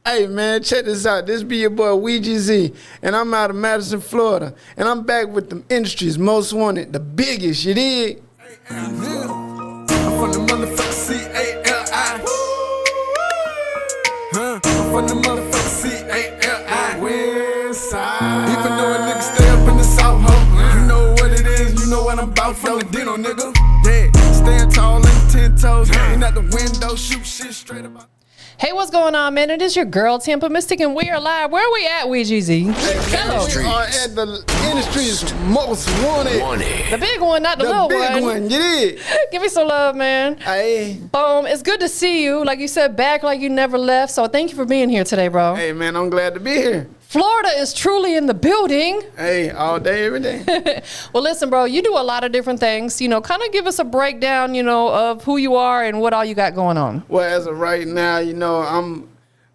Hey, man, check this out. This be your boy, Ouija Z, and I'm out of Madison, Florida. And I'm back with the industry's most wanted, the biggest, you dig? I'm from the motherfucking C-A-L-I. I'm from the motherfucking C-A-L-I. West side. Even though a nigga stay up in the South, ho, you know what it is, you know what I'm about from the Dino, nigga. Yeah, stand tall and 10 toes, ain't out the window, shoot shit straight about. Hey, what's going on, man? It is your girl, TampaMystic, and we are live. Where are we at, Ouija Z? Hello. We are at the industry's most wanted. The big one, not the little one. The big one, you did. Give me some love, man. Hey. Boom. It's good to see you. Like you said, back like you never left. So thank you for being here today, bro. Hey, man, I'm glad to be here. Florida is truly in the building. Hey, all day, every day. Well, listen, bro, you do a lot of different things. You know, kind of give us a breakdown, you know, of who you are and what all you got going on. Well, as of right now, you know, I'm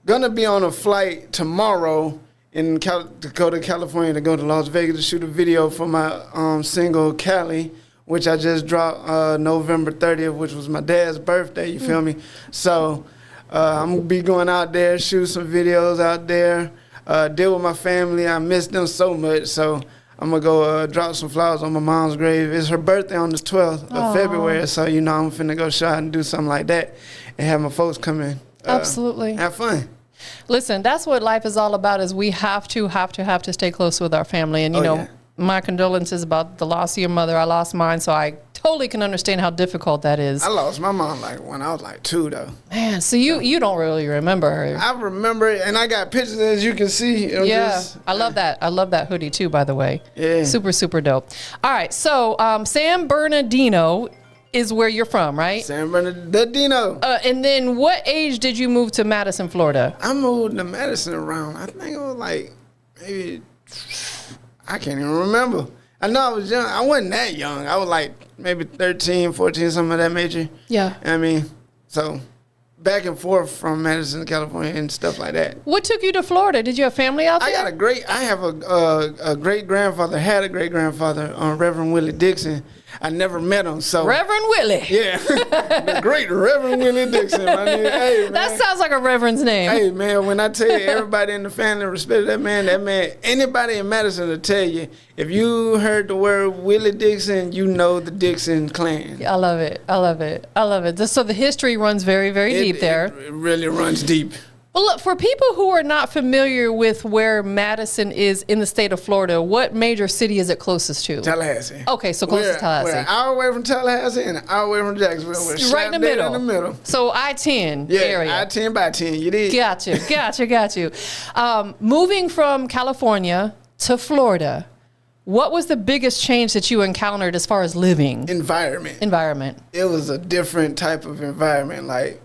going to be on a flight tomorrow to go to California to go to Las Vegas to shoot a video for my single, Cali, which I just dropped November 30th, which was my dad's birthday, you feel me? So I'm going to be going out there, shoot some videos out there. Deal with my family. I miss them so much, so I'm gonna go drop some flowers on my mom's grave. It's her birthday on the 12th of February, so you know I'm finna go shot and do something like that and have my folks come in. Absolutely. Have fun. Listen, that's what life is all about, is we have to stay close with our family. And, you know, my condolences about the loss of your mother. I lost mine, so I totally can understand how difficult that is. I lost my mom when I was 2, though. Man, so you don't really remember her. I remember it, and I got pictures, as you can see. I love that. I love that hoodie too, by the way. Yeah. Super, super dope. All right, so San Bernardino is where you're from, right? San Bernardino. And then what age did you move to Madison, Florida? I moved to Madison around, I think it was maybe, I can't even remember. I know I was young. I wasn't that young. I was maybe 13, 14, something of that nature. Yeah. I mean, so back and forth from Madison to California and stuff like that. What took you to Florida? Did you have family out there? I have a great-grandfather, had a great-grandfather, Reverend Willie Dixon. I never met him, so. Reverend Willie. Yeah, the great Reverend Willie Dixon. I mean, hey, man. That sounds like a reverend's name. Hey, man, when I tell you everybody in the family respected that man, anybody in Madison will tell you, if you heard the word Willie Dixon, you know the Dixon clan. I love it. I love it. I love it. So the history runs very, very deep there. It really runs deep. Well, look, for people who are not familiar with where Madison is in the state of Florida, what major city is it closest to? Tallahassee. Okay, so closest to Tallahassee. We're an hour away from Tallahassee and an hour away from Jacksonville. We're right in the middle. In the middle. So I-10 area. Yeah, I-10 by 10. You did. Got you. Moving from California to Florida, what was the biggest change that you encountered as far as living? Environment. It was a different type of environment.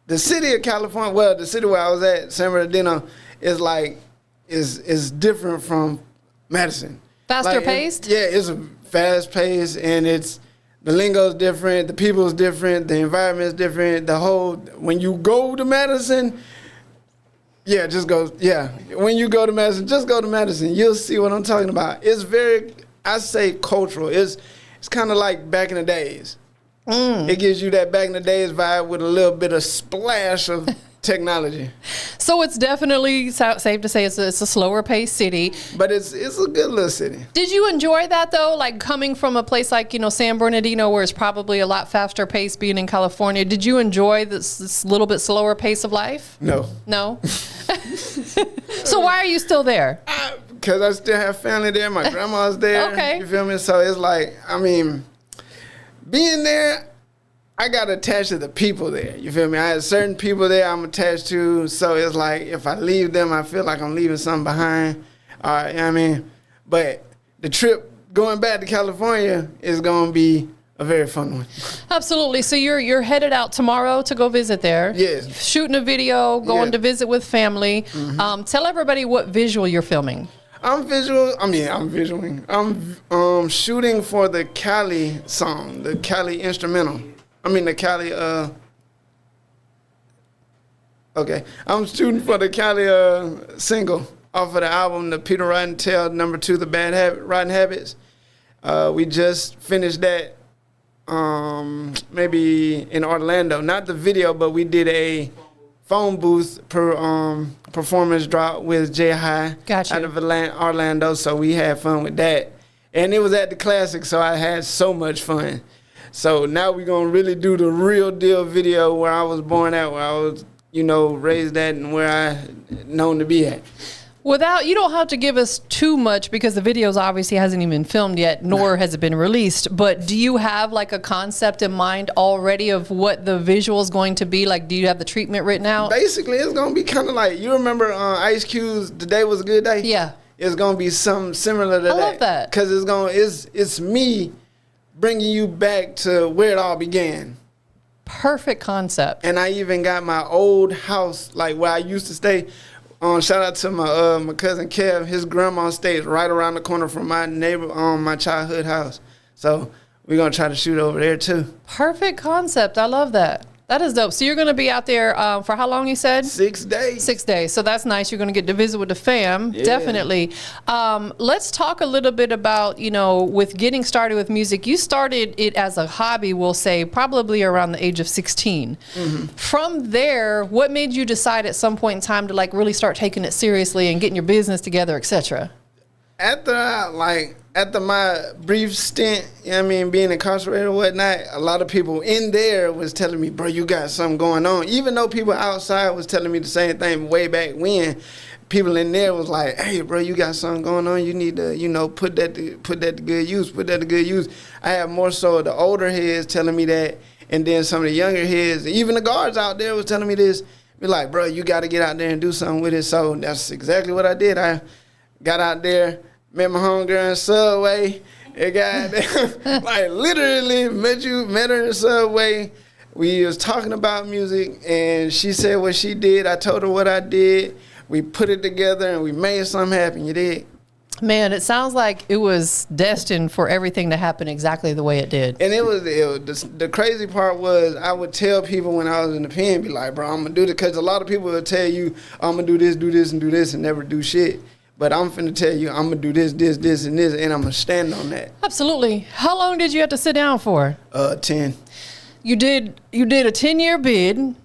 The city of California, well, the city where I was at, San Bernardino, is different from Madison. Faster paced? It's a fast pace, and the lingo's different, the people's different, the environment's different. When you go to Madison, when you go to Madison, just go to Madison. You'll see what I'm talking about. It's very, I say, cultural. It's kind of like back in the days. It gives you that back in the days vibe with a little bit of splash of technology. So it's definitely safe to say it's a slower paced city. But it's a good little city. Did you enjoy that though? Like coming from a place like, San Bernardino, where it's probably a lot faster paced, being in California. Did you enjoy this little bit slower pace of life? No. No? So why are you still there? Because I still have family there. My grandma's there. Okay. You feel me? So it's being there, I got attached to the people there. You feel me? I had certain people there I'm attached to. So it's if I leave them, I feel like I'm leaving something behind. You know what I mean? But the trip going back to California is going to be a very fun one. Absolutely. So you're headed out tomorrow to go visit there. Yes. Shooting a video, going to visit with family. Mm-hmm. Tell everybody what visual you're filming. I'm visualing. I'm shooting for the Cali song, the Cali instrumental. The Cali, I'm shooting for the Cali single off of the album, the Peter Rotten Tale, #2, The Bad Rotten Habits. We just finished that maybe in Orlando. Not the video, but we did a phone booth performance drop with J High Gotcha. out of Orlando. So we had fun with that. And it was at the Classic, so I had so much fun. So now we're going to really do the real deal video where I was born at, where I was, raised at, and where I known to be at. You don't have to give us too much because the videos obviously hasn't even been filmed yet, nor has it been released. But do you have like a concept in mind already of what the visual is going to be? Like, do you have the treatment written out? Basically, it's going to be kind of like, you remember Ice Cube's "Today Was a Good Day"? Yeah. It's going to be something similar to that. I love that. Because it's me bringing you back to where it all began. Perfect concept. And I even got my old house, like where I used to stay. Shout out to my cousin Kev. His grandma stays right around the corner from my my childhood house. So we're gonna try to shoot over there too. Perfect concept. I love that. That is dope. So you're going to be out there for how long, you said? 6 days. 6 days. So that's nice. You're going to get to visit with the fam. Yeah. Definitely. Let's talk a little bit about, with getting started with music. You started it as a hobby, we'll say, probably around the age of 16. Mm-hmm. From there, what made you decide at some point in time to really start taking it seriously and getting your business together, etc.? After my brief stint, being incarcerated and whatnot, a lot of people in there was telling me, bro, you got something going on. Even though people outside was telling me the same thing way back when, people in there was like, hey, bro, you got something going on. You need to, put that to good use, put that to good use. I have more so the older heads telling me that, and then some of the younger heads, even the guards out there was telling me this. Be like, bro, you got to get out there and do something with it. So that's exactly what I did. I got out there, met my homegirl in Subway. It got literally met her in the Subway. We was talking about music, and she said what she did. I told her what I did. We put it together, and we made something happen. You did. Man, it sounds like it was destined for everything to happen exactly the way it did. And the crazy part was I would tell people when I was in the pen, be like, bro, I'm going to do this. Because a lot of people would tell you, I'm going to do this, and never do shit. But I'm finna tell you, I'm gonna do this, and this, and I'm gonna stand on that. Absolutely. How long did you have to sit down for? 10. You did a 10-year bid.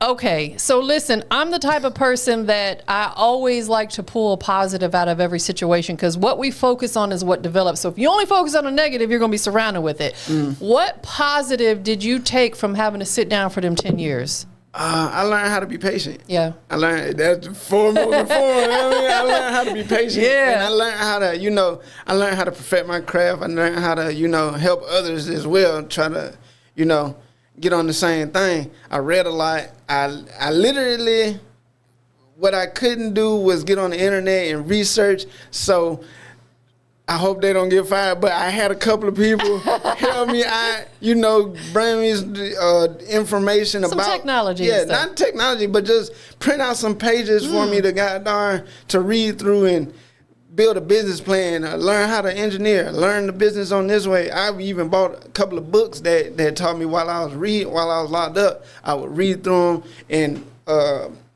Okay, so listen, I'm the type of person that I always like to pull a positive out of every situation because what we focus on is what develops. So if you only focus on the negative, you're gonna be surrounded with it. What positive did you take from having to sit down for them 10 years? I learned how to be patient. Yeah. I learned that's foremost and foremost. I learned how to be patient. Yeah. And I learned how to, I learned how to perfect my craft. I learned how to, help others as well. Try to, get on the same thing. I read a lot. I literally, what I couldn't do was get on the internet and research. So I hope they don't get fired, but I had a couple of people help me out, bring me information some about technology. Yeah, not technology, but just print out some pages for me to read through and build a business plan, learn how to engineer, learn the business on this way. I even bought a couple of books that taught me while I was locked up. I would read through them and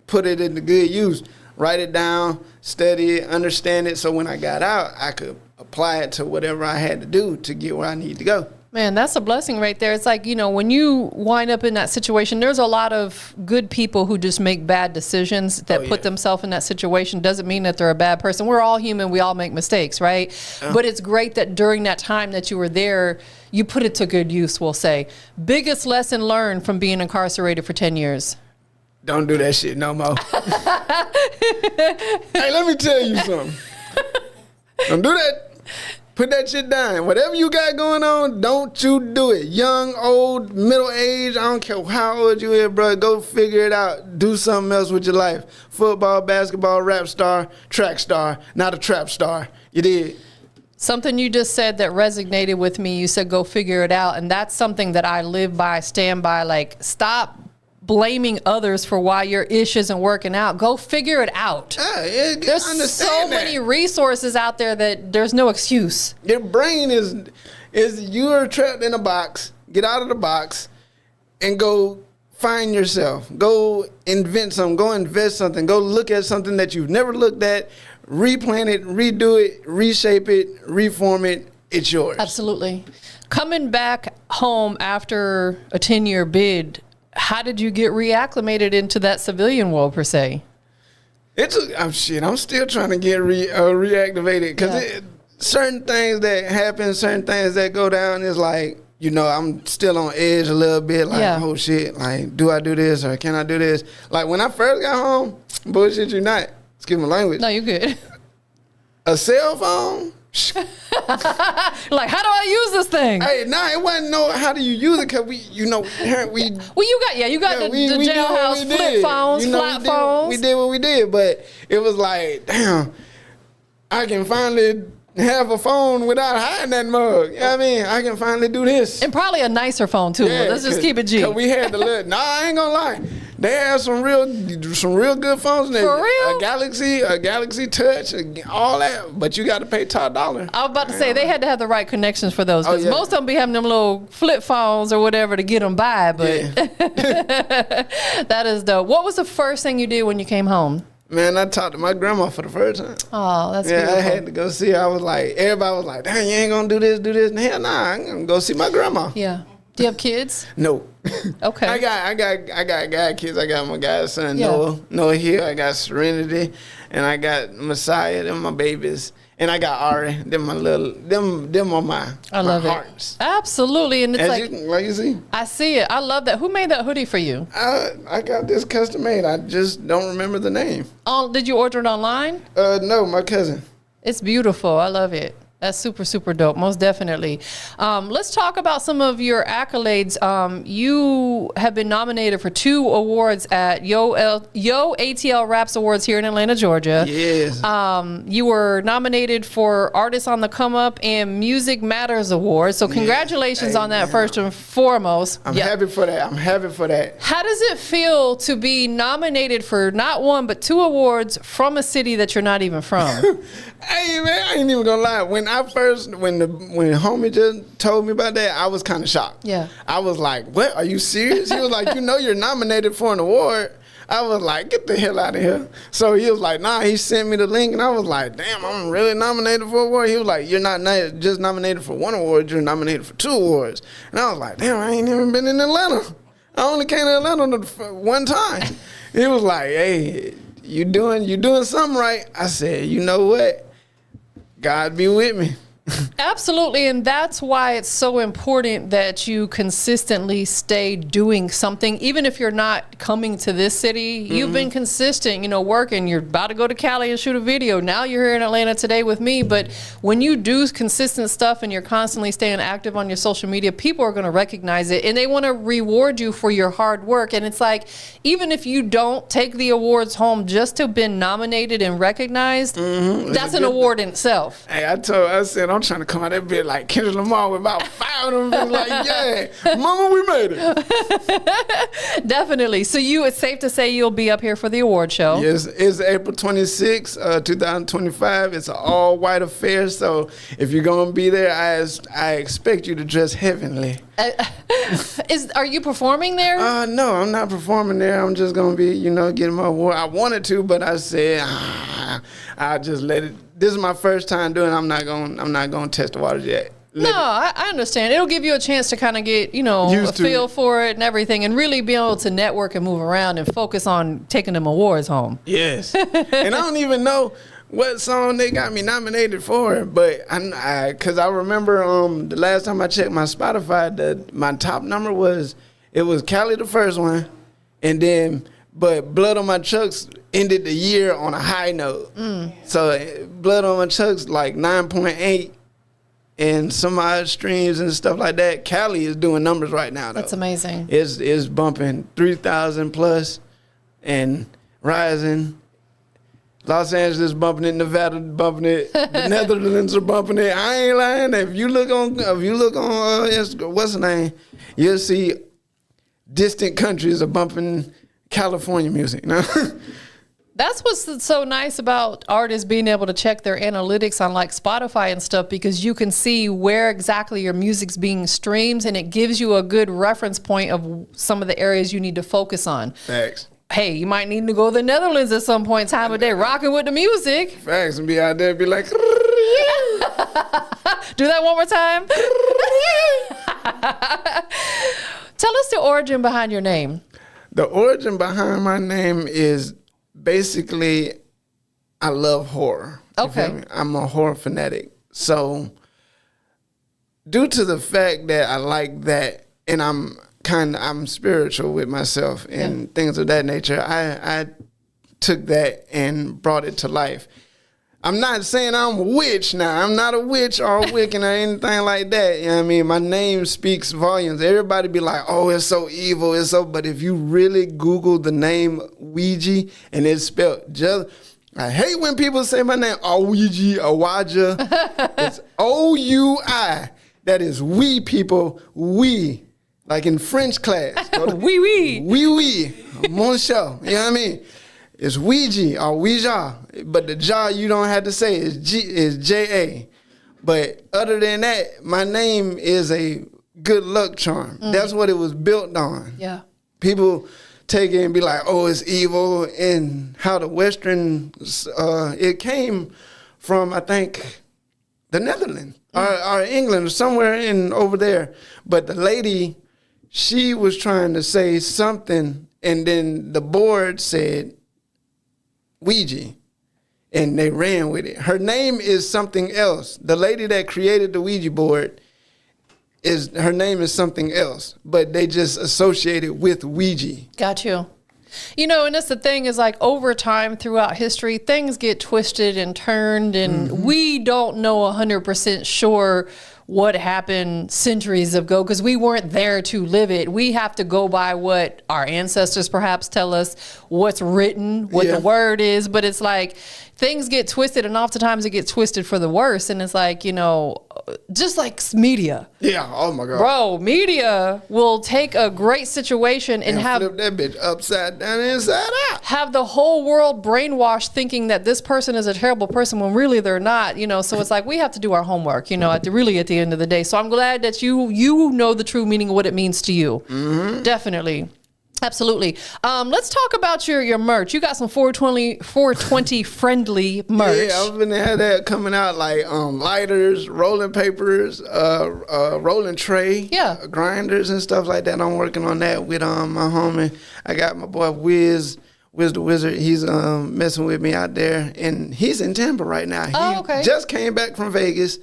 put it into good use, write it down, study it, understand it, so when I got out, I could apply it to whatever I had to do to get where I need to go. Man, that's a blessing right there. It's like, when you wind up in that situation, there's a lot of good people who just make bad decisions that put themselves in that situation. Doesn't mean that they're a bad person. We're all human. We all make mistakes, right? But it's great that during that time that you were there, you put it to good use, we'll say. Biggest lesson learned from being incarcerated for 10 years? Don't do that shit no more. Hey, let me tell you something. Don't do that. Put that shit down. Whatever you got going on, don't you do it. Young, old, middle age, I don't care how old you are, bro. Go figure it out. Do something else with your life. Football, basketball, rap star, track star, not a trap star. You did. Something you just said that resonated with me. You said go figure it out. And that's something that I live by, stand by. Stop blaming others for why your ish isn't working out. Go figure it out. There's so many resources out there that there's no excuse. Your brain is you're trapped in a box. Get out of the box and go find yourself. Go invent something. Go invest something. Go look at something that you've never looked at. Replan it, redo it, reshape it, reform it. It's yours. Absolutely. Coming back home after a 10-year bid, how did you get reacclimated into that civilian world per se? I'm still trying to get reactivated because certain things that happen, certain things that go down is like, you know, I'm still on edge a little bit. Like, oh shit, like, do I do this or can I do this? Like when I first got home, bullshit you not. Excuse my language. No, you're good. A cell phone. Like, how do I use this thing? Hey, it wasn't how do you use it? Cause we well, you got the jailhouse flip phones, flat phones. We did what we did, but it was like, damn, I can finally have a phone without hiding that mug. You know what I mean? I can finally do this. And probably a nicer phone too. Yeah, let's just keep it G. Cause we had to I ain't gonna lie. They have some real good phones. For real? A Galaxy Touch, all that. But you got to pay top dollar. I was about to say they had to have the right connections for those because most of them be having them little flip phones or whatever to get them by. But that is dope. What was the first thing you did when you came home? Man, I talked to my grandma for the first time. Oh, that's beautiful. I had to go see her. I was like, everybody was like, dang, you ain't gonna do this. And hell nah, I'm gonna go see my grandma. Yeah. Do you have kids? No. Okay. I got guy kids. I got my guy's son Noah here. I got Serenity, and I got Messiah. Them my babies, and I got Ari. Them my little them on my hearts. Absolutely, and it's like you see. I see it. I love that. Who made that hoodie for you? I got this custom made. I just don't remember the name. Did you order it online? No, my cousin. It's beautiful. I love it. That's super, super dope. Most definitely. Let's talk about some of your accolades. You have been nominated for 2 awards at Yo ATL Raps Awards here in Atlanta, Georgia. Yes. You were nominated for Artists on the Come Up and Music Matters Awards. So congratulations on that first and foremost. I'm happy for that. How does it feel to be nominated for not 1 but 2 awards from a city that you're not even from? Hey man, I ain't even gonna lie. When homie just told me about that, I was kind of shocked. Yeah. I was like, "What? Are you serious?" He was like, you're nominated for an award." I was like, "Get the hell out of here." So he was like, "Nah." He sent me the link, and I was like, "Damn, I'm really nominated for an award." He was like, "You're not just nominated for 1 award. You're nominated for 2 awards." And I was like, "Damn, I ain't even been in Atlanta. I only came to Atlanta 1 time." He was like, "Hey, you doing something right." I said, "You know what? God be with me." Absolutely, and that's why it's so important that you consistently stay doing something, even if you're not coming to this city. You've been consistent, working. You're about to go to Cali and shoot a video. Now you're here in Atlanta today with me, but when you do consistent stuff and you're constantly staying active on your social media, people are going to recognize it and they want to reward you for your hard work. And it's like, even if you don't take the awards home just to have been nominated and recognized, that's an award in itself. Hey, I said, I'm trying to come out that bit like Kendrick Lamar with about 5 of them. Like, yeah, mama, we made it. Definitely. So it's safe to say you'll be up here for the award show. Yes, it's April 26th, 2025. It's an all-white affair. So if you're going to be there, I expect you to dress heavenly. Are you performing there? No, I'm not performing there. I'm just going to be, getting my award. I wanted to, but I said, I'll just let it. This is my first time doing it. I'm not going to test the waters yet. I understand. It'll give you a chance to kind of get, a feel for it and everything, and really be able to network and move around and focus on taking them awards home. Yes. And I don't even know what song they got me nominated for, but because I remember the last time I checked my Spotify, my top number was Cali, the first one, and then but Blood on My Chucks ended the year on a high note. So Blood on My Chucks like 9.8 and some odd streams and stuff like that. Cali is doing numbers right now though. That's amazing. It's bumping 3,000 plus and rising. Los Angeles bumping it, Nevada bumping it, the Netherlands are bumping it. I ain't lying. If you look on Instagram, what's the name? You'll see distant countries are bumping California music. No? That's what's so nice about artists being able to check their analytics on like Spotify and stuff, because you can see where exactly your music's being streamed, and it gives you a good reference point of some of the areas you need to focus on. Facts. Hey, you might need to go to the Netherlands at some point in time of day, rocking with the music. Facts, and be out there and be like, do that one more time. Tell us the origin behind your name. The origin behind my name is basically I love horror. Okay. I'm a horror fanatic. So due to the fact that I like that and I'm spiritual with myself and things of that nature, I took that and brought it to life. I'm not saying I'm a witch now. I'm not a witch or a Wiccan or anything like that. You know what I mean? My name speaks volumes. Everybody be like, oh, it's so evil. But if you really Google the name Ouija and it's spelled just, I hate when people say my name, Ouija, Awaja. It's O-U-I. That is we people, we. Like in French class. Oui, oui. Oui, oui. Mon show. You know what I mean? It's Ouija or Ouija, but the Jah you don't have to say is J-A. But other than that, my name is a good luck charm. That's what it was built on. Yeah. People take it and be like, oh, it's evil. And how the Western, it came from, I think, the Netherlands or England or somewhere over there. But the lady, she was trying to say something, and then the board said, Ouija, and they ran with it. Her name is something else. The lady that created the Ouija board, her name is something else, but they just associate it with Ouija. Got you. You know, and that's the thing is like over time throughout history, things get twisted and turned, and we don't know 100% sure what happened centuries ago because we weren't there to live it. We have to go by what our ancestors perhaps tell us, what's written, what the word is. But it's like things get twisted, and oftentimes it gets twisted for the worse. And it's like, you know, just like media. Yeah. Oh my God. Bro, media will take a great situation and have flip that bitch upside down and inside out. Have the whole world brainwashed thinking that this person is a terrible person when really they're not, you know. So it's like we have to do our homework, you know, at the end of the day. So I'm glad that you know the true meaning of what it means to you. Definitely. Absolutely. Let's talk about your merch. You got some 420 friendly merch. Yeah, I've been had that coming out like lighters, rolling papers, rolling tray, grinders and stuff like that. I'm working on that with my homie. I got my boy Wiz the Wizard. He's messing with me out there, and he's in Tampa right now. He just came back from Vegas.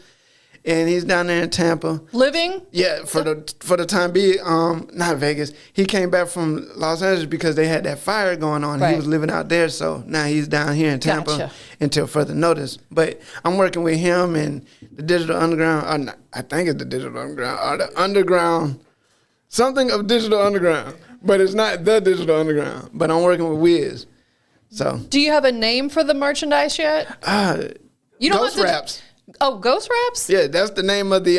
And he's down there in Tampa. Living? Yeah, for the time being, not Vegas. He came back from Los Angeles because they had that fire going on. Right. He was living out there, so now he's down here in Tampa until further notice. But I'm working with him and the Digital Underground. I think it's the Digital Underground or the Underground, something of Digital Underground. But it's not the Digital Underground. But I'm working with Wiz. So. Do you have a name for the merchandise yet? You don't Ghost have to, Wraps. Oh, Ghost Wraps? Yeah, that's the name of the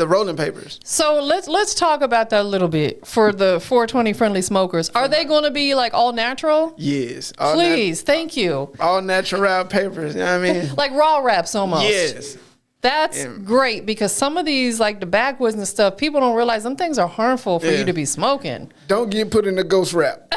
rolling papers. So let's talk about that a little bit for the 420 friendly smokers. Are they going to be like all natural? Yes. Please, thank you. All natural papers, you know what I mean? Like raw wraps almost. Yes. That's great because some of these, like the backwoods and stuff, people don't realize them things are harmful for you to be smoking. Don't get put in the ghost wrap.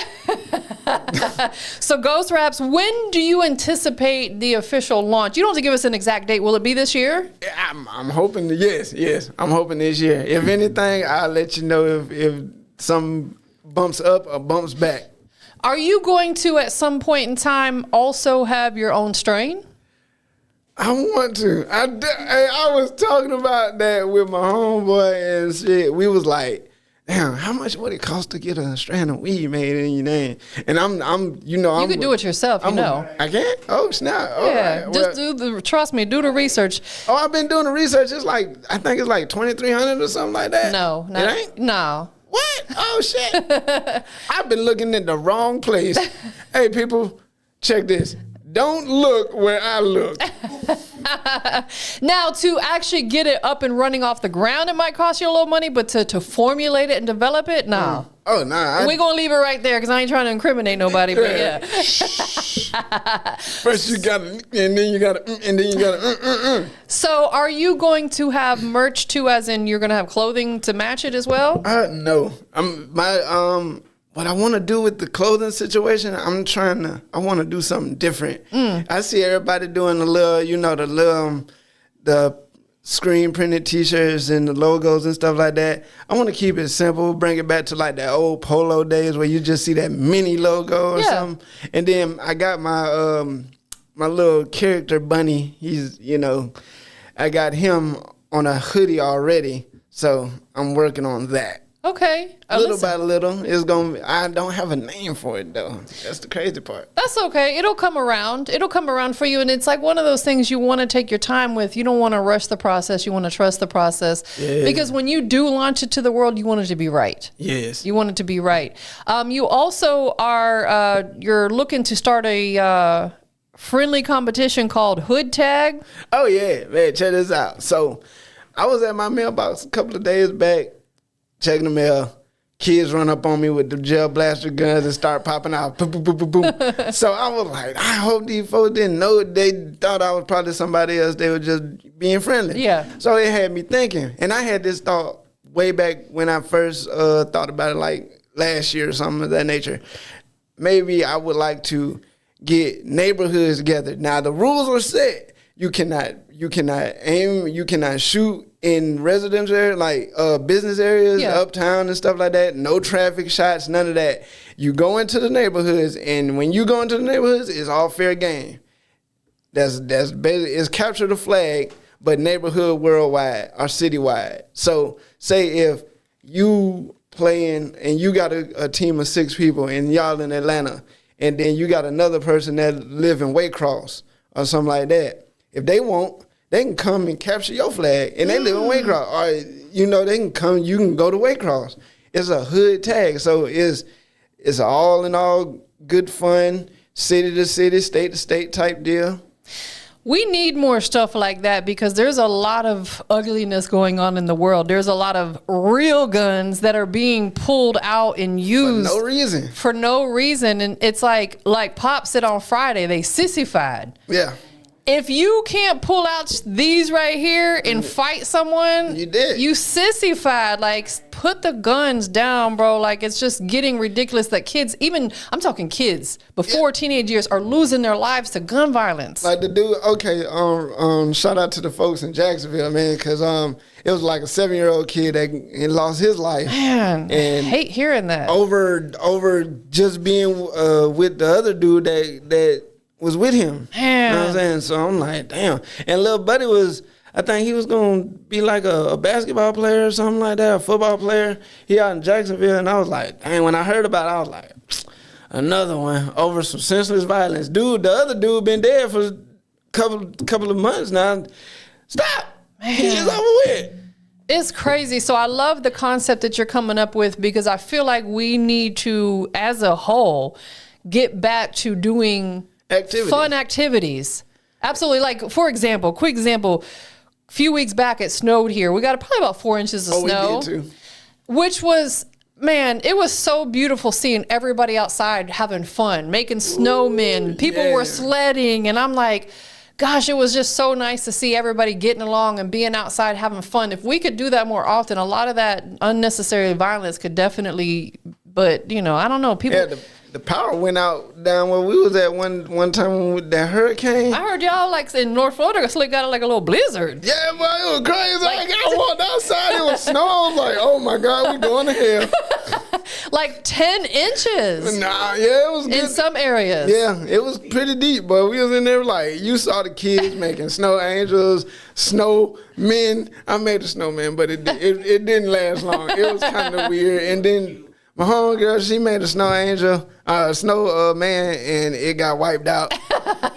So Ghost Wraps, when do you anticipate the official launch? You don't have to give us an exact date. Will it be this year? I'm hoping, yes. I'm hoping this year. If anything, I'll let you know if some bumps up or bumps back. Are you going to, at some point in time, also have your own strain? I want to. I was talking about that with my homeboy and shit. We was like, damn, how much would it cost to get a strand of weed made in your name? And I'm you could do it yourself, I can? Oh, snap. Yeah, right. Just trust me, do the research. Oh, I've been doing the research. It's like, I think it's like 2,300 or something like that. No. It ain't? No. What? Oh, shit. I've been looking in the wrong place. Hey, people, check this. Don't look where I look. Now, to actually get it up and running off the ground, it might cost you a little money, but to formulate it and develop it, no. Oh, nah. We're going to leave it right there because I ain't trying to incriminate nobody, but yeah. First you got to, and then you got to, and then you got to. So are you going to have merch too, as in you're going to have clothing to match it as well? No. What I want to do with the clothing situation, I want to do something different. I see everybody doing the screen printed T-shirts and the logos and stuff like that. I want to keep it simple, bring it back to like that old polo days where you just see that mini logo or something. And then I got my my little character bunny. He's, you know, I got him on a hoodie already, so I'm working on that. Okay. Little by little, it's gonna. I don't have a name for it though. That's the crazy part. That's okay. It'll come around. It'll come around for you, and it's like one of those things you want to take your time with. You don't want to rush the process. You want to trust the process, because when you do launch it to the world, you want it to be right. Yes, you want it to be right. You also are. You're looking to start a friendly competition called Hood Tag. Oh yeah, man! Check this out. So, I was at my mailbox a couple of days back. Checking the mail, kids run up on me with the gel blaster guns and start popping out. Boom, boom, boom, boom, boom. So I was like, I hope these folks didn't know. They thought I was probably somebody else. They were just being friendly. Yeah. So it had me thinking. And I had this thought way back when I first thought about it, like last year or something of that nature. Maybe I would like to get neighborhoods together. Now, the rules are set. You cannot aim, you cannot shoot in residential areas, like business areas, uptown and stuff like that. No traffic shots, none of that. You go into the neighborhoods, and when you go into the neighborhoods, it's all fair game. That's basically, it's capture the flag, but neighborhood worldwide or citywide. So say if you playing and you got a team of 6 people and y'all in Atlanta, and then you got another person that live in Waycross or something like that. If they want, they can come and capture your flag, and they live in Waycross. Or, you know, they can come, you can go to Waycross. It's a hood tag, so it's all in all good fun, city to city, state to state type deal. We need more stuff like that because there's a lot of ugliness going on in the world. There's a lot of real guns that are being pulled out and used for no reason. For no reason, and it's like Pop said on Friday, they sissified. Yeah. If you can't pull out these right here and fight someone, you did. You sissified. Like, put the guns down, bro. Like, it's just getting ridiculous that kids, even, I'm talking kids, before teenage years, are losing their lives to gun violence. Like the dude, okay, shout out to the folks in Jacksonville, man, because it was like a 7-year-old kid that lost his life. Man, and I hate hearing that. Over just being with the other dude that was with him. Man. You know what I'm saying? So I'm like, damn. And little buddy was, I think he was going to be like a basketball player or something like that, a football player. He out in Jacksonville, and I was like, dang, when I heard about it, I was like, another one over some senseless violence. Dude, the other dude been dead for a couple of months now. Stop. Man. He's over with. It's crazy. So I love the concept that you're coming up with because I feel like we need to, as a whole, get back to doing fun activities. Absolutely. Like, for example, quick example, a few weeks back it snowed here. We got probably about 4 inches of snow. We did too. Which was, man, it was so beautiful seeing everybody outside having fun, making snowmen. People were sledding, and I'm like, gosh, it was just so nice to see everybody getting along and being outside having fun. If we could do that more often, a lot of that unnecessary violence could definitely, but, you know, I don't know. People. Yeah, the power went out down where we was at one time with that hurricane. I heard y'all like in North Florida got like a little blizzard. Yeah, boy, it was crazy. Like, I walked outside, it was snow. I was like, oh my God, we going to hell. Like 10 inches. Nah, yeah, it was good. In some areas. Yeah, it was pretty deep, but we was in there like, you saw the kids making snow angels, snowmen. I made a snowman, but it didn't last long. It was kind of weird. And then my homegirl, she made a snow angel, snow man, and it got wiped out.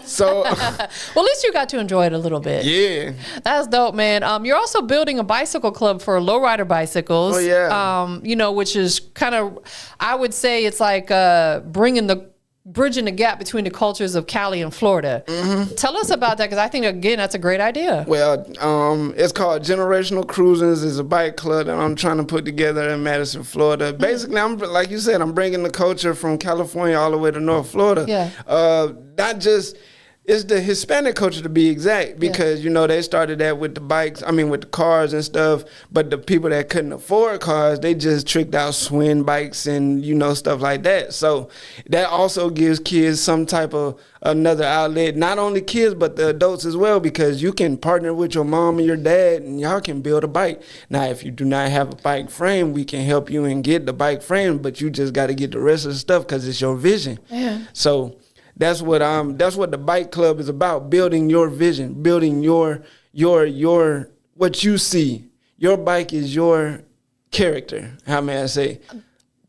So, well, at least you got to enjoy it a little bit. Yeah, that's dope, man. You're also building a bicycle club for Lowrider bicycles. Oh yeah. You know, which is kind of, I would say it's like bridging the gap between the cultures of Cali and Florida. Mm-hmm. Tell us about that, because I think, again, that's a great idea. Well, it's called Generational Cruisins. It's a bike club that I'm trying to put together in Madison, Florida. Mm-hmm. Basically, I'm like you said, I'm bringing the culture from California all the way to North Florida. Yeah. Not just It's the Hispanic culture to be exact, because, you know, they started that with the bikes, with the cars and stuff, but the people that couldn't afford cars, they just tricked out swing bikes and, you know, stuff like that. So that also gives kids some type of another outlet, not only kids, but the adults as well, because you can partner with your mom and your dad and y'all can build a bike. Now, if you do not have a bike frame, we can help you and get the bike frame, but you just got to get the rest of the stuff because it's your vision. Yeah. So that's what the bike club is about, building your vision, building your what you see. Your bike is your character, how may I say?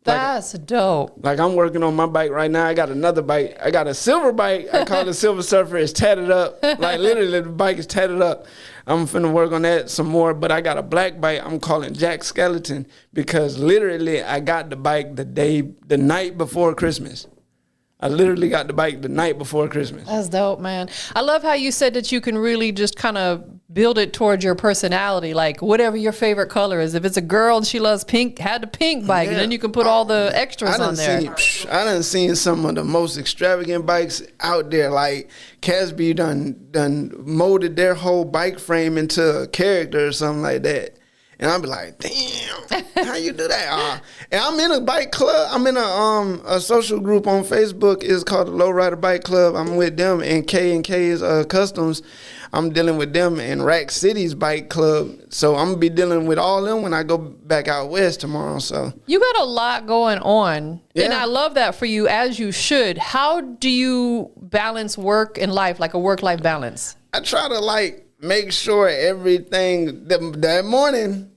That's dope. Like, I'm working on my bike right now. I got another bike. I got a silver bike. I call it Silver Surfer. It's tatted up. Like, literally, the bike is tatted up. I'm finna work on that some more. But I got a black bike I'm calling Jack Skeleton, because literally I got the bike the night before Christmas. I literally got the bike the night before Christmas. That's dope, man. I love how you said that you can really just kind of build it towards your personality, like whatever your favorite color is. If it's a girl and she loves pink, had the pink bike, and then you can put all the extras on there. I done seen some of the most extravagant bikes out there. Like, Casby done molded their whole bike frame into a character or something like that. And I'll be like, damn, how you do that? And I'm in a bike club. I'm in a social group on Facebook. It's called the Lowrider Bike Club. I'm with them, and K&K is Customs. I'm dealing with them in Rack City's bike club. So I'm going to be dealing with all them when I go back out west tomorrow. So you got a lot going on. Yeah. And I love that for you, as you should. How do you balance work and life, like a work-life balance? I try to, make sure everything, that morning,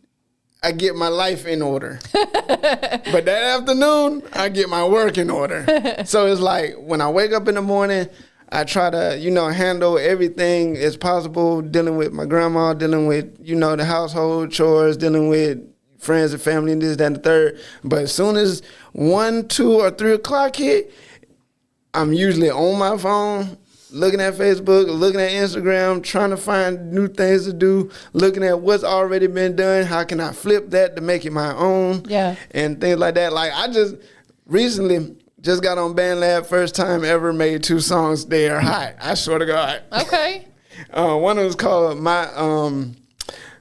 I get my life in order. But that afternoon, I get my work in order. So it's like, when I wake up in the morning, I try to, handle everything as possible, dealing with my grandma, dealing with, the household chores, dealing with friends and family and this, that, and the third. But as soon as 1, 2, or 3 o'clock hit, I'm usually on my phone, looking at Facebook, looking at Instagram, trying to find new things to do, looking at what's already been done, how can I flip that to make it my own, and things like that. Like, I just recently just got on BandLab, first time ever made 2 songs. They are hot, I swear to God. Okay. One of them is called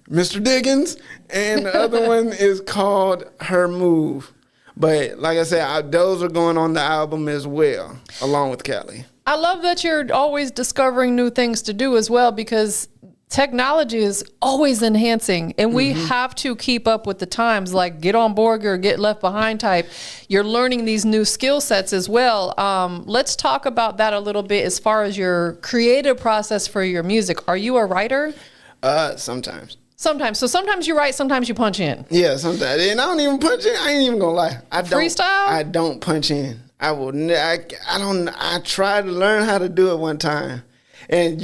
Mr. Diggins, and the other one is called Her Move. But like I said, those are going on the album as well, along with Cali. I love that you're always discovering new things to do as well, because technology is always enhancing, and we have to keep up with the times, like get on board or get left behind type. You're learning these new skill sets as well. Let's talk about that a little bit as far as your creative process for your music. Are you a writer? Sometimes. Sometimes. So sometimes you write, sometimes you punch in. Yeah, sometimes. And I don't even punch in. I ain't even gonna lie. Freestyle? I don't punch in. I tried to learn how to do it one time. And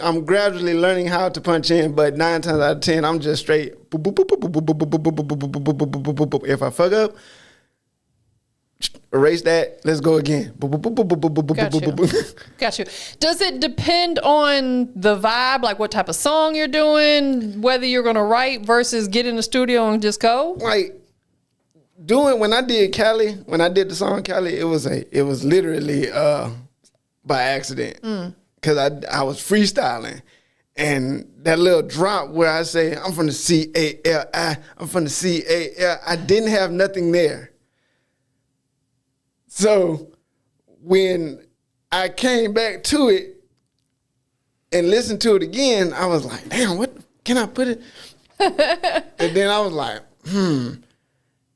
I'm gradually learning how to punch in, but 9 times out of 10, I'm just straight. Boop, boop, boop, boop, boop, boop, boop, boop, boop, boop, boop, boop, boop, boop. If I fuck up, erase that. Let's go again. Boop, boop, boop, boop, boop, boop, boop, Got boop, you. boop, boop. Got you. Does it depend on the vibe, like what type of song you're doing, whether you're going to write versus get in the studio and just go? Like, when I did Cali, when I did the song Cali, it was literally by accident. Because I was freestyling, and that little drop where I say, I'm from the C-A-L-I, I'm from the C-A-L, I didn't have nothing there. So when I came back to it and listened to it again, I was like, damn, what can I put it? And then I was like,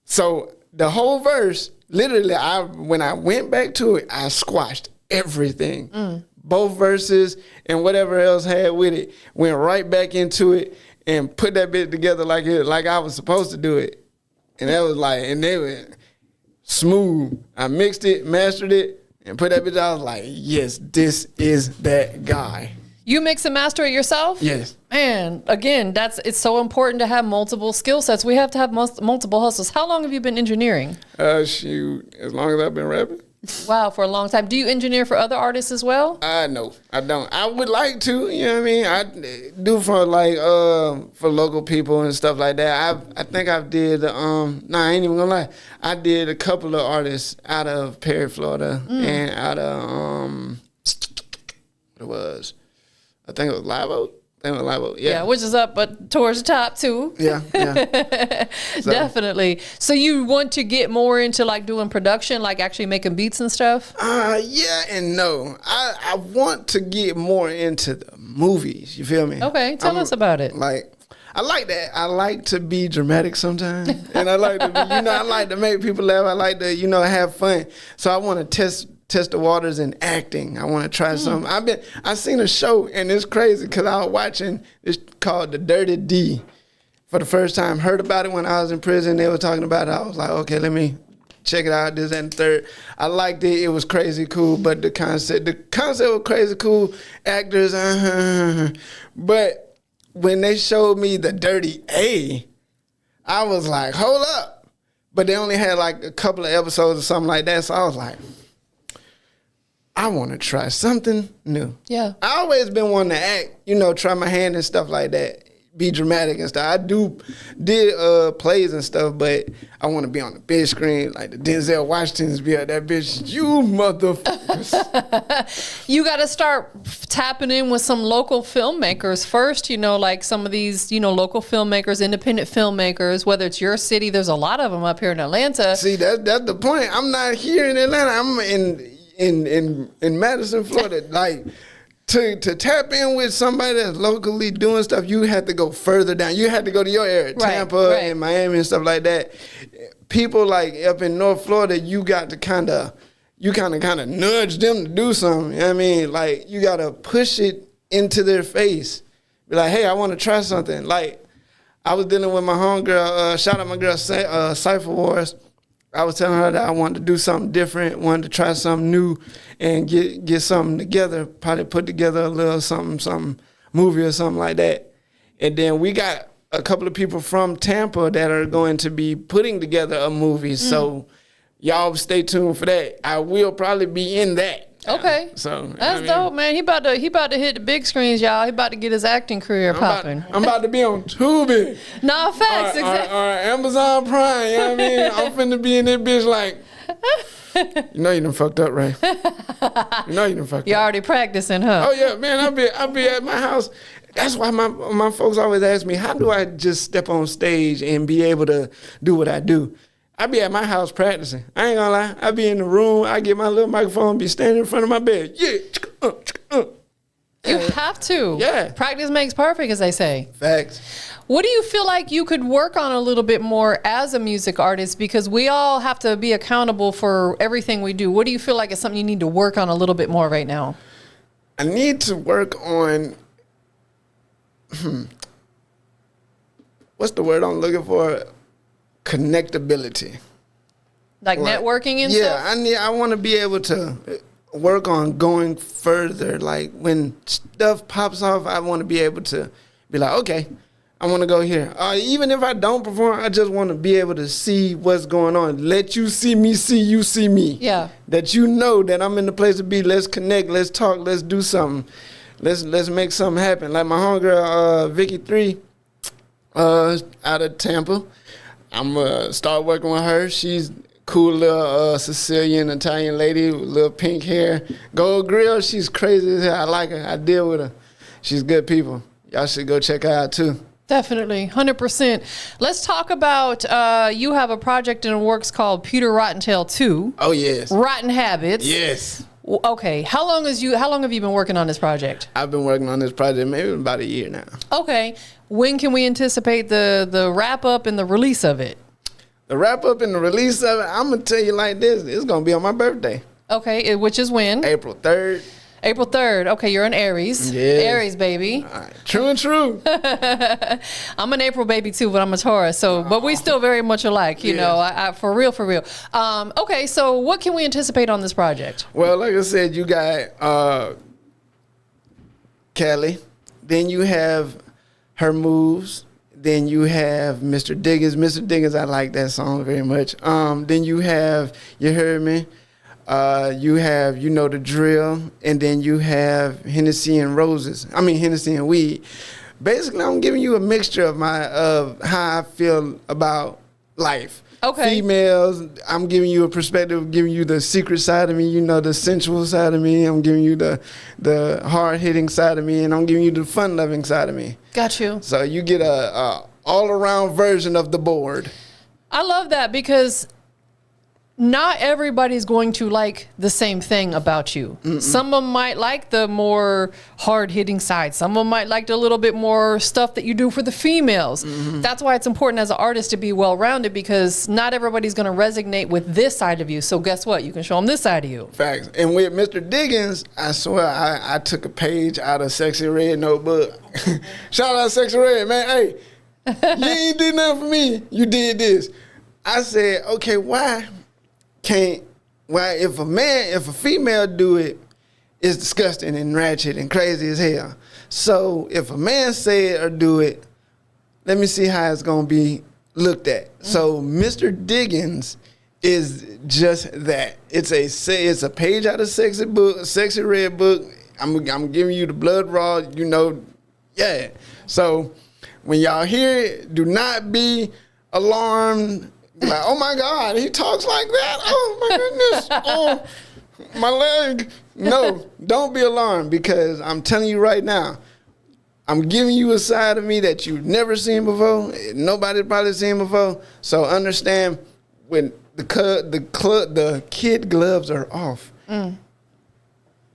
So the whole verse, literally, when I went back to it, I squashed everything. Both verses and whatever else had with it, went right back into it and put that bit together like I was supposed to do it. And that was and they were smooth. I mixed it, mastered it, and put that bit. I was like, yes, this is that guy. You mix and master it yourself? Yes. Man, again, it's so important to have multiple skill sets. We have to have multiple hustles. How long have you been engineering? Shoot, as long as I've been rapping. Wow, for a long time. Do you engineer for other artists as well? No, I don't. I would like to, you know what I mean? I do for for local people and stuff like that. I think I've did, I ain't even gonna lie. I did a couple of artists out of Perry, Florida, and out of, I think it was Live Oak. Yeah, which is up, but towards the top too. Yeah. So. Definitely. So you want to get more into like doing production, like actually making beats and stuff? Yeah and no. I want to get more into the movies. You feel me? Okay, tell us about it. Like, I like that. I like to be dramatic sometimes, and I like to be, I like to make people laugh. I like to, have fun. So I want to test the waters in acting. I want to try something. I seen a show, and it's crazy because I was watching, it's called The Dirty D for the first time. Heard about it when I was in prison. They were talking about it. I was like, okay, let me check it out, this and the third. I liked it. It was crazy cool, but the concept was crazy cool. Actors, but when they showed me The Dirty A, I was like, hold up. But they only had like a couple of episodes or something like that, so I was like, I want to try something new. Yeah. I always been wanting to act, try my hand and stuff like that, be dramatic and stuff. I did plays and stuff, but I want to be on the big screen like the Denzel Washingtons be at that bitch. You motherfuckers. You got to start tapping in with some local filmmakers first, like some of these, local filmmakers, independent filmmakers, whether it's your city. There's a lot of them up here in Atlanta. See, that's the point. I'm not here in Atlanta. I'm in Madison, Florida. Like, to tap in with somebody that's locally doing stuff, you have to go further down. You have to go to your area, Tampa and Miami and stuff like that. People like up in North Florida, you got to kind of nudge them to do something. You know what I mean? Like, you got to push it into their face. Be like, hey, I want to try something. Like, I was dealing with my homegirl, shout out my girl, Cypher Wars. I was telling her that I wanted to do something different, wanted to try something new and get something together, probably put together a little something movie or something like that. And then we got a couple of people from Tampa that are going to be putting together a movie. So y'all stay tuned for that. I will probably be in that. Okay. So that's dope, man. He about to hit the big screens, y'all. He about to get his acting career popping. I'm about to be on Tubi. Nah, facts, exactly. Or Amazon Prime, you know what I mean? I'm finna be in that bitch like, you done fucked up, right? You done fucked up. You already practicing, huh? Oh yeah, man. I'll be at my house. That's why my folks always ask me, how do I just step on stage and be able to do what I do? I be at my house practicing. I ain't gonna lie. I be in the room. I get my little microphone, be standing in front of my bed. Yeah. You have to. Yeah. Practice makes perfect, as they say. Facts. What do you feel like you could work on a little bit more as a music artist? Because we all have to be accountable for everything we do. What do you feel like is something you need to work on a little bit more right now? I need to work on, what's the word I'm looking for? Connectability. Like networking and stuff? Yeah, I want to be able to work on going further. Like, when stuff pops off, I want to be able to be like, okay, I want to go here. Even if I don't perform, I just want to be able to see what's going on. Let you see me, see you see me. Yeah. That you know that I'm in the place to be. Let's connect. Let's talk. Let's do something. Let's make something happen. Like my homegirl, Vicky 3, out of Tampa. I'm going to start working with her. She's cool little Sicilian, Italian lady with little pink hair. Gold grill, she's crazy as hell. I like her. I deal with her. She's good people. Y'all should go check her out too. Definitely, 100%. Let's talk about, you have a project in the works called Peter Rottentail 2. Oh, yes. Rotten Habits. Yes. Okay, how long have you been working on this project? I've been working on this project maybe about a year now. Okay, when can we anticipate the wrap up and the release of it? The wrap up and the release of it, I'm gonna tell you like this: it's gonna be on my birthday. Okay, which is when? April 3rd. April 3rd. Okay, you're an Aries. Yes. Aries, baby. Right. True and true. I'm an April baby too, but I'm a Taurus. So, but we still very much alike, you know. I for real. Okay, so what can we anticipate on this project? Well, like I said, you got Cali, then you have Her Moves, then you have Mr. Diggins. Mr. Diggins, I like that song very much. Then you have You Heard Me. You have You Know the Drill, and then you have Hennessy and Hennessy and Weed. Basically, I'm giving you a mixture of how I feel about life. Okay. Females, I'm giving you a perspective, giving you the secret side of me, you know, the sensual side of me. I'm giving you the hard-hitting side of me, and I'm giving you the fun-loving side of me. Got you. So you get a all-around version of the board. I love that because not everybody's going to like the same thing about you. Some of them might like the more hard-hitting side. Some of them might like the little bit more stuff that you do for the females. That's why it's important as an artist to be well-rounded, because not everybody's going to resonate with this side of you. So guess what? You can show them this side of you. Facts. And with Mr. Diggins, I swear I took a page out of Sexy Red notebook. Shout out Sexy Red, man. Hey, you ain't did nothing for me. You did this. I said, okay, why if a female do it, it's disgusting and ratchet and crazy as hell. So if a man say it or do it, let me see how it's gonna be looked at. So Mr. Diggins is just that. It's a page out of Sexy Red book. I'm giving you the blood raw, you know, yeah. So when y'all hear it, do not be alarmed. Like, oh my God, he talks like that. Oh my goodness. Oh, my leg. No, don't be alarmed, because I'm telling you right now, I'm giving you a side of me that you've never seen before. Nobody probably seen before. So understand, when the kid gloves are off,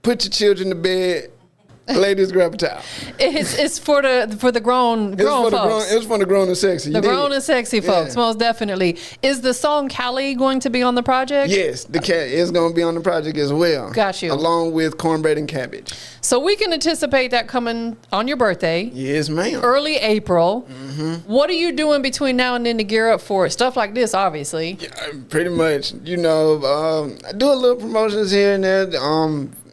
put your children to bed. Ladies, grab a towel. It's for the grown folks. It's for the grown and sexy. The grown and sexy folks, most definitely. Is the song Cali going to be on the project? Yes, the cat is going to be on the project as well. Got you. Along with cornbread and cabbage. So we can anticipate that coming on your birthday. Yes, ma'am. Early April. What are you doing between now and then to gear up for it? Stuff like this, obviously. Yeah, pretty much. You know, I do a little promotions here and there.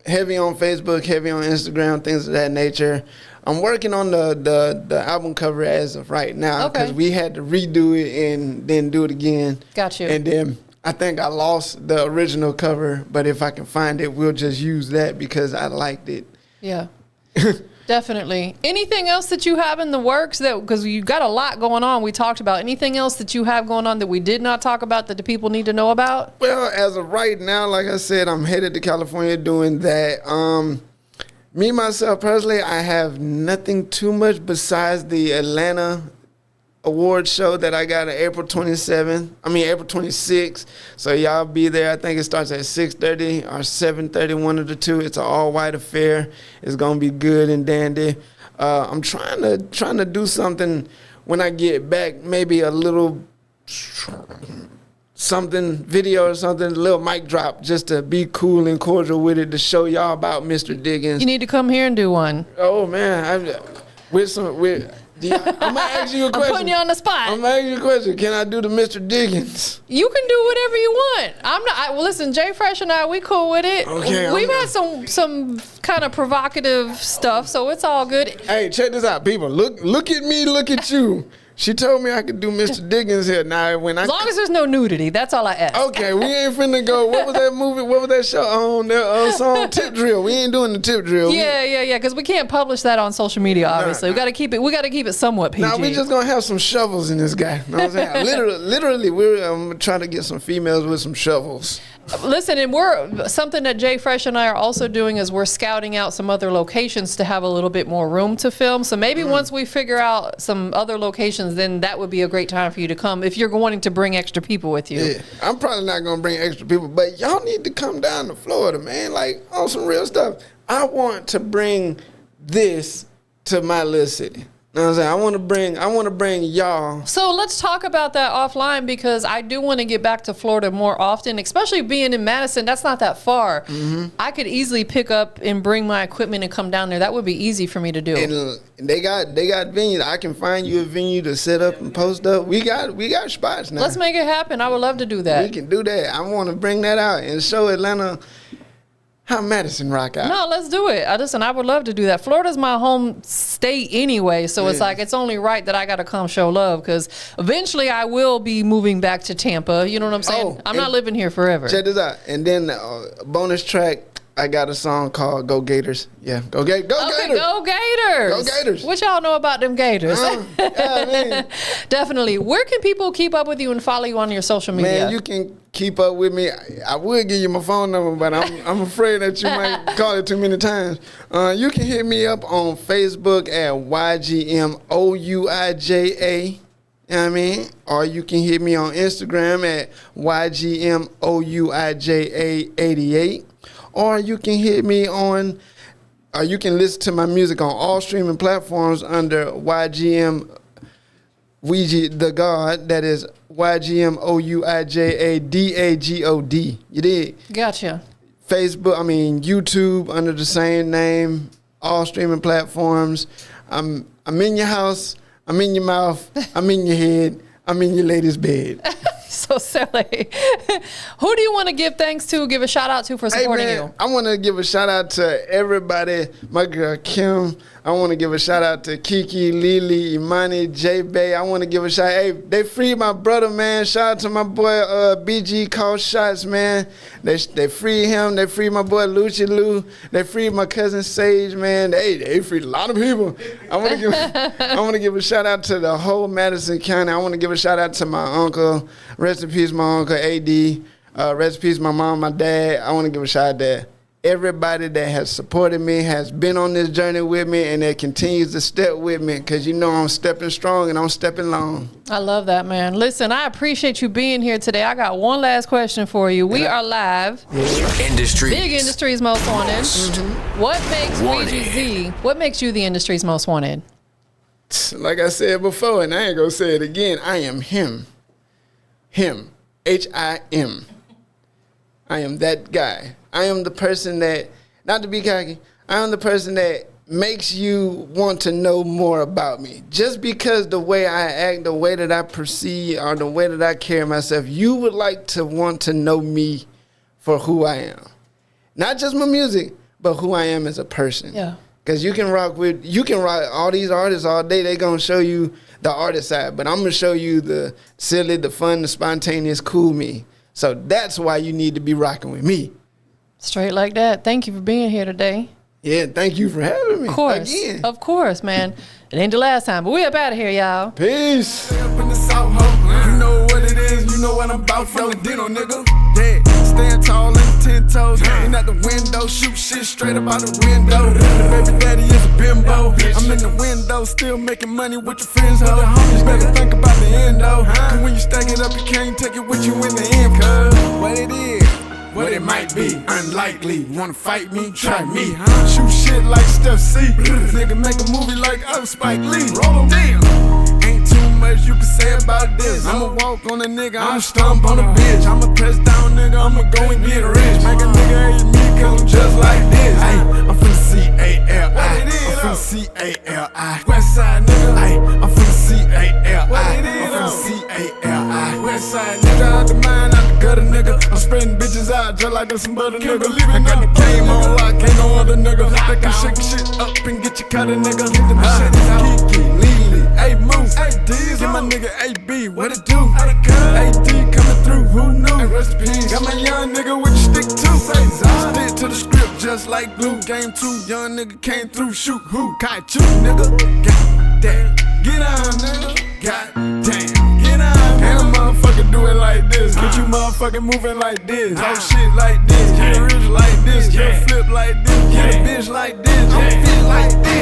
Heavy on Facebook, heavy on Instagram, things of that nature. I'm working on the album cover as of right now, because we had to redo it and then do it again. Got you. And then I think I lost the original cover, but if I can find it, we'll just use that because I liked it. Yeah. Definitely. Anything else that you have in the works, because you got a lot going on we talked about, anything else that you have going on that we did not talk about that the people need to know about? Well, as of right now, like I said, I'm headed to California doing that. Me, myself, personally, I have nothing too much besides the Atlanta award show that I got on April 26th. So y'all be there. I think it starts at 6:30 or 7:30, one of the two. It's an all-white affair. It's gonna be good and dandy. I'm trying to do something when I get back, maybe a little something video or something, a little mic drop, just to be cool and cordial with it, to show y'all about Mr. Diggins. You need to come here and do one. Oh man, I'm gonna ask you a question. I'm putting you on the spot. I'm gonna ask you a question. Can I do the Mr. Diggins? You can do whatever you want. Well, listen, Jay Fresh and I, we cool with it. Okay. We've had some kind of provocative stuff, so it's all good. Hey, check this out, people. Look at me. Look at you. She told me I could do Mr. Diggins here. Now, as long as there's no nudity, that's all I ask. Okay, we ain't finna go. What was that movie? What was that show on that song? Tip Drill. We ain't doing the tip drill. Yeah. Because we can't publish that on social media. Obviously, we got to keep it somewhat PG. Now we just gonna have some shovels in this guy. Know what I'm saying? literally, we're trying to get some females with some shovels. Listen, and something that Jay Fresh and I are also doing is we're scouting out some other locations to have a little bit more room to film. So maybe once we figure out some other locations, then that would be a great time for you to come if you're wanting to bring extra people with you. Yeah, I'm probably not gonna bring extra people, but y'all need to come down to Florida, man. Like, on some real stuff. I want to bring this to my little city. You know what I'm saying? I want to bring y'all. So let's talk about that offline, because I do want to get back to Florida more often, especially being in Madison. That's not that far. I could easily pick up and bring my equipment and come down there. That would be easy for me to do. And they got venues. I can find you a venue to set up and post up. We got spots now. Let's make it happen. I would love to do that. We can do that. I want to bring that out and show Atlanta how Madison rock out. No, let's do it. I would love to do that. Florida's my home state anyway, so it's like it's only right that I got to come show love, because eventually I will be moving back to Tampa. You know what I'm saying? I'm not living here forever. Check this out. And then bonus track, I got a song called "Go Gators." Yeah, go Gators. Go Gators. Go Gators. What y'all know about them Gators? Man. Definitely. Where can people keep up with you and follow you on your social media? Man, you can keep up with me. I would give you my phone number, but I'm afraid that you might call it too many times. You can hit me up on Facebook at YGMOUIJA. You know what I mean? Or you can hit me on Instagram at YGMOUIJA88. Or you can hit me on, or you can listen to my music on all streaming platforms under YGM Ouija the God. That is YGMOUIJADAGOD. You did? Gotcha. YouTube under the same name, all streaming platforms. I'm in your house. I'm in your mouth. I'm in your head. I'm in your lady's bed. So silly. Who do you want to give thanks to, give a shout out to for supporting you? I want to give a shout out to everybody. My girl Kim. I want to give a shout out to Kiki, Lily, Imani, J Bay. I want to give a shout. Hey, they freed my brother, man. Shout out to my boy BG Call Shots, man. They freed him. They freed my boy Lucci Lou. They freed my cousin Sage, man. They freed a lot of people. I want to give a shout out to the whole Madison County. I want to give a shout out to my uncle. Rest in peace, my uncle AD. Rest in peace, my mom, my dad. I want to give a shout out to everybody that has supported me, has been on this journey with me, and that continues to step with me, because you know I'm stepping strong and I'm stepping long. I love that, man. Listen, I appreciate you being here today. I got one last question for you. We are live. Industries. Big Industries Most Wanted. What makes Ouija Z, what makes you the industry's most wanted? Like I said before, and I ain't gonna say it again, I am him. Him. H-I-M. I am that guy. I am the person that, not to be cocky, I am the person that makes you want to know more about me. Just because the way I act, the way that I perceive, or the way that I carry myself, you would like to want to know me for who I am. Not just my music, but who I am as a person. Yeah. Because you can rock all these artists all day. They going to show you the artist side, but I'm going to show you the silly, the fun, the spontaneous, cool me. So that's why you need to be rocking with me. Straight like that. Thank you for being here today. Yeah, thank you for having me. Of course. Again. Of course, man. It ain't the last time, but we up out of here, y'all. Peace. Up in the South, ho. You know what it is, you know what I'm about from the Dino, nigga. Yeah, stand tall and 10 toes. Ain't out the window, shoot shit straight up out the window. The baby daddy is a bimbo. I'm in the window, still making money with your friends, ho. The homies better think about the end, though. Cause when you stack it up, you can't take it with you in the end, cuz. What it is. What it might be, unlikely. Wanna fight me? Try me, huh? Shoot shit like Steph C. Nigga make a movie like Spike Lee. Roll 'em down. Ain't too much you can say about this. I'ma walk on a nigga, I'ma stomp on a bitch. I'ma press down, nigga, I'ma go and get rich. Make a nigga hate me, cause I'm just like this. Ay, I'm finna C-A-L-I. I'm finna C-A-L-I. Westside, nigga. Ay, I'm finna C-A-L-I. I'm finna C-A-L-I. Westside, nigga, out the mind, out the gutter, nigga. I'm spreading bitches out just like there's some butter, nigga. I got the game on lock, ain't no other nigga. They can shake shit up and get you cut a nigga. Get the machetes out. Kiki, Lily, A-Moose, A-D's, get my nigga A-B, what it do? A-D coming through, who knew? Rest in peace. Got my young nigga with the stick too. Stick to the script just like glue. Game 2, young nigga came through, shoot who? Kite you, nigga. God damn, get on, nigga. God damn, get on. And a motherfucker do it like this. Get you motherfucking moving like this. Oh shit like this. Get rich like this. Get flip like this. Get a bitch like this. I'm fit like this.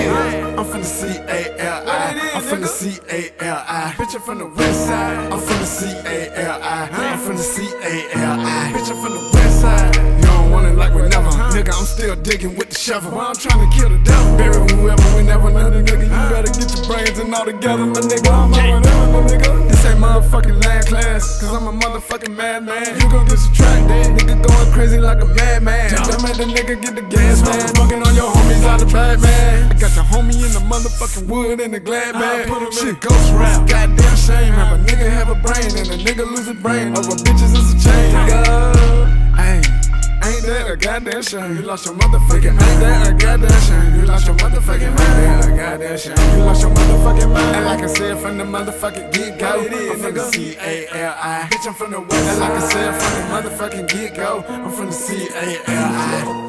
I'm finna C-A-L-I. I'm finna C-A-L-I. Bitch, I'm from the west side. I'm finna C-A-L-I. I'm finna C-A-L-I. Bitch, I'm from the west side. You don't want it like whenever. Nigga, I'm still digging with the shovel. While I'm trying to kill the devil. Bury whoever, whenever, none nigga. You better get your brains and all together, my nigga. I'm on whatever, my nigga. This ain't motherfucking land class, cause I'm a motherfucking madman. You gon' get subtracted, nigga going crazy like a madman. That made the nigga get the gas, man. Fucking on your homies out the bag, man. I got your homie in the motherfucking wood in the glad bag. Shit, ghost rap, goddamn shame. Have a nigga have a brain and a nigga lose a brain over bitches is a chain. Ain't that a goddamn shame? You lost your motherfucking mind. Ain't that a goddamn shame? You lost your motherfucking mind. Ain't that a goddamn shame? You lost your motherfucking mind. And like I said from the motherfucking get-go, I'm from the C-A-L-I. Bitch, I'm from the west. And like I said from the motherfucking get-go, I'm from the C-A-L-I.